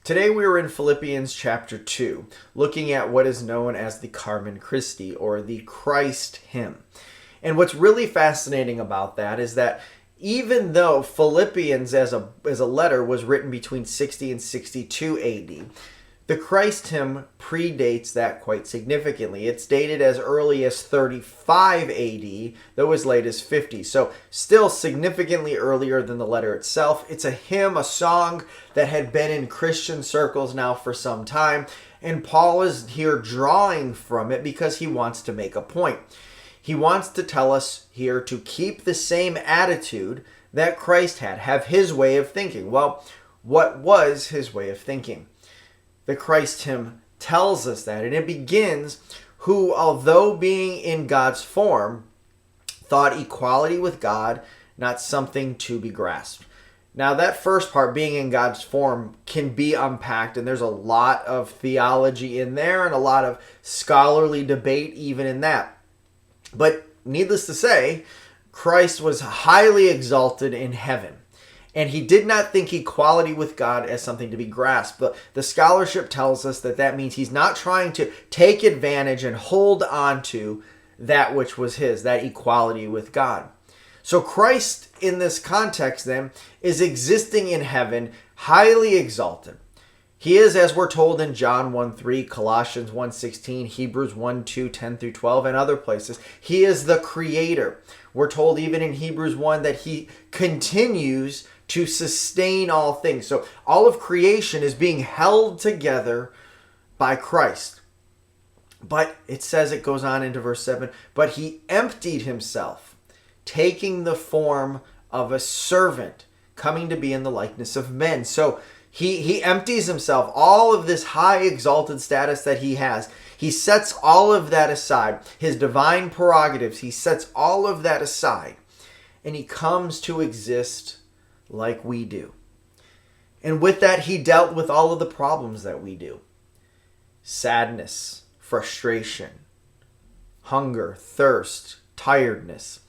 Today we are in Philippians chapter 2, looking at what is known as the Carmen Christi, or the Christ hymn. And what's really fascinating about that is that even though Philippians as a letter was written between 60 and 62 AD, the Christ hymn predates that quite significantly. It's dated as early as 35 AD, though as late as 50. So still significantly earlier than the letter itself. It's a hymn, a song that had been in Christian circles now for some time. And Paul is here drawing from it because he wants to make a point. He wants to tell us here to keep the same attitude that Christ had, have his way of thinking. Well, what was his way of thinking? The Christ hymn tells us that, and it begins, who, although being in God's form, thought equality with God not something to be grasped. Now, that first part, being in God's form, can be unpacked, and there's a lot of theology in there and a lot of scholarly debate even in that. But needless to say, Christ was highly exalted in heaven. And he did not think equality with God as something to be grasped. But the scholarship tells us that means he's not trying to take advantage and hold on to that which was his, that equality with God. So Christ, in this context then, is existing in heaven, highly exalted. He is, as we're told in John 1:3, Colossians 1:16, Hebrews 1:2, 10 through 12, and other places. He is the creator. We're told even in Hebrews 1 that he continues to sustain all things. So all of creation is being held together by Christ. But it says, it goes on into verse 7, but he emptied himself, taking the form of a servant, coming to be in the likeness of men. So he empties himself, all of this high exalted status that he has. He sets all of that aside. His divine prerogatives, he sets all of that aside. And he comes to exist like we do. And with that, he dealt with all of the problems that we do. Sadness, frustration, hunger, thirst, tiredness.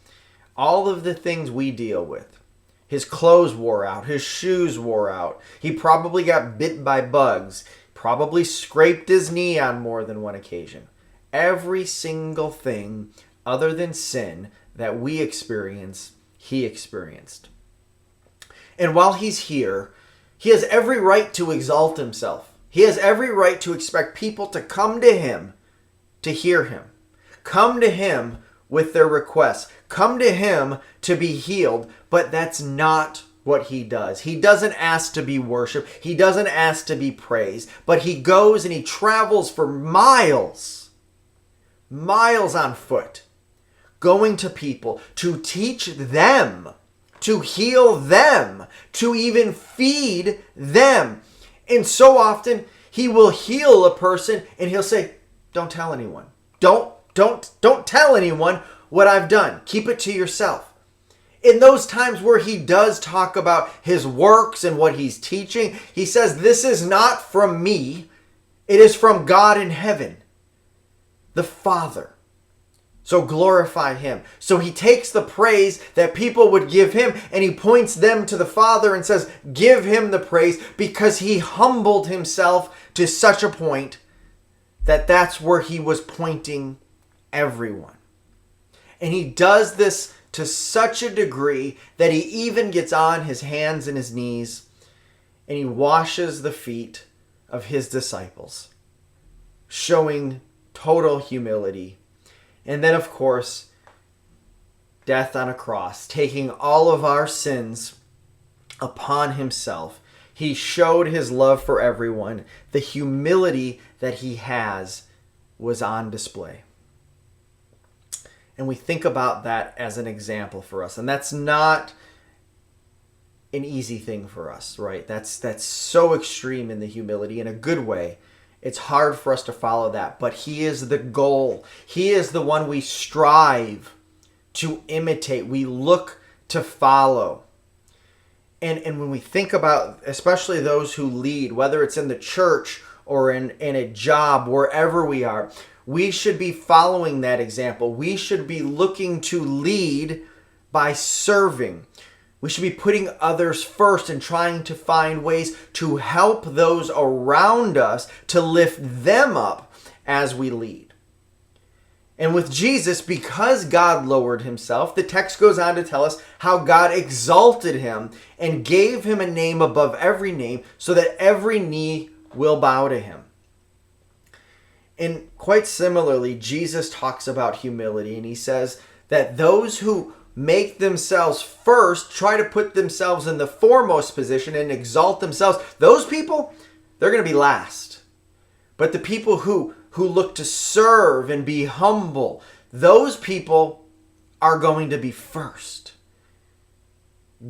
All of the things we deal with. His clothes wore out. His shoes wore out. He probably got bit by bugs. Probably scraped his knee on more than one occasion. Every single thing other than sin that we experience, he experienced. And while he's here, he has every right to exalt himself. He has every right to expect people to come to him to hear him. Come to him with their requests. Come to him to be healed. But that's not what he does. He doesn't ask to be worshiped. He doesn't ask to be praised. But he goes and he travels for miles on foot, going to people to teach them, to heal them, to even feed them. And so often he will heal a person and he'll say, don't tell anyone. Don't tell anyone what I've done. Keep it to yourself. In those times where he does talk about his works and what he's teaching, he says, this is not from me. It is from God in heaven, the Father. So glorify him. So he takes the praise that people would give him and he points them to the Father and says, give him the praise, because he humbled himself to such a point that that's where he was pointing everyone. And he does this to such a degree that he even gets on his hands and his knees and he washes the feet of his disciples, showing total humility. And then, of course, death on a cross, taking all of our sins upon himself. He showed his love for everyone. The humility that he has was on display. And we think about that as an example for us. And that's not an easy thing for us, right? That's so extreme in the humility in a good way. It's hard for us to follow that, but he is the goal. He is the one we strive to imitate. We look to follow. And when we think about, especially those who lead, whether it's in the church or in a job, wherever we are, we should be following that example. We should be looking to lead by serving. We should be putting others first and trying to find ways to help those around us, to lift them up as we lead. And with Jesus, because God lowered himself, the text goes on to tell us how God exalted him and gave him a name above every name so that every knee will bow to him. And quite similarly, Jesus talks about humility, and he says that those who make themselves first, try to put themselves in the foremost position and exalt themselves, those people, they're going to be last. But the people who look to serve and be humble, those people are going to be first.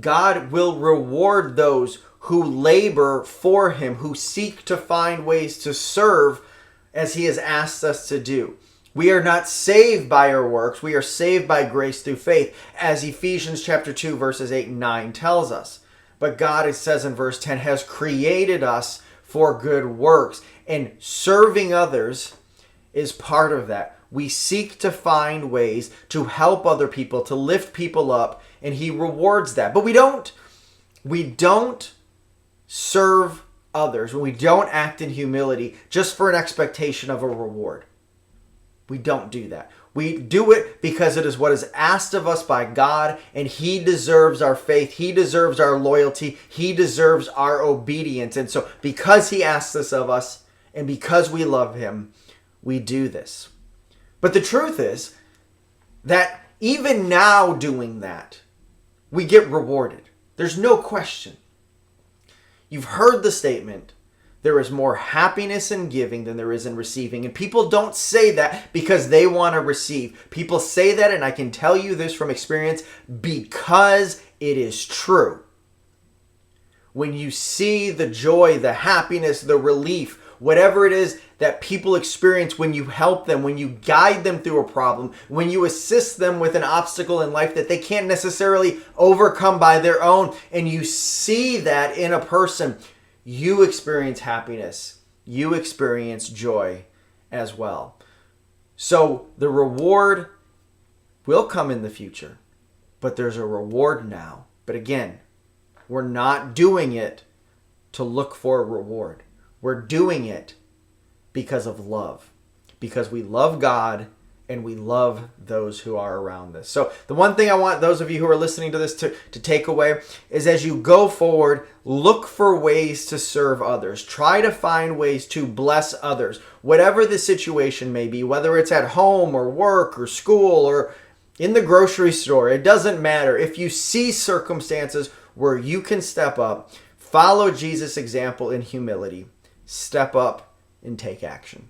God will reward those who labor for him, who seek to find ways to serve as he has asked us to do. We are not saved by our works. We are saved by grace through faith, as Ephesians chapter 2, verses 8 and 9 tells us. But God, it says in verse 10, has created us for good works. And serving others is part of that. We seek to find ways to help other people, to lift people up, and he rewards that. But we don't serve others, when we don't act in humility just for an expectation of a reward. We don't do that. We do it because it is what is asked of us by God, and he deserves our faith. He deserves our loyalty. He deserves our obedience. And so because he asks this of us, and because we love him, we do this. But the truth is that even now doing that, we get rewarded. There's no question. You've heard the statement, there is more happiness in giving than there is in receiving. And people don't say that because they want to receive. People say that, and I can tell you this from experience, because it is true. When you see the joy, the happiness, the relief, whatever it is that people experience when you help them, when you guide them through a problem, when you assist them with an obstacle in life that they can't necessarily overcome by their own, and you see that in a person, you experience happiness. You experience joy as well. So the reward will come in the future, but there's a reward now. But again, we're not doing it to look for a reward. We're doing it because of love, because we love God and we love those who are around us. So the one thing I want those of you who are listening to this to take away is, as you go forward, look for ways to serve others. Try to find ways to bless others, whatever the situation may be, whether it's at home or work or school or in the grocery store. It doesn't matter. If you see circumstances where you can step up, follow Jesus' example in humility. Step up and take action.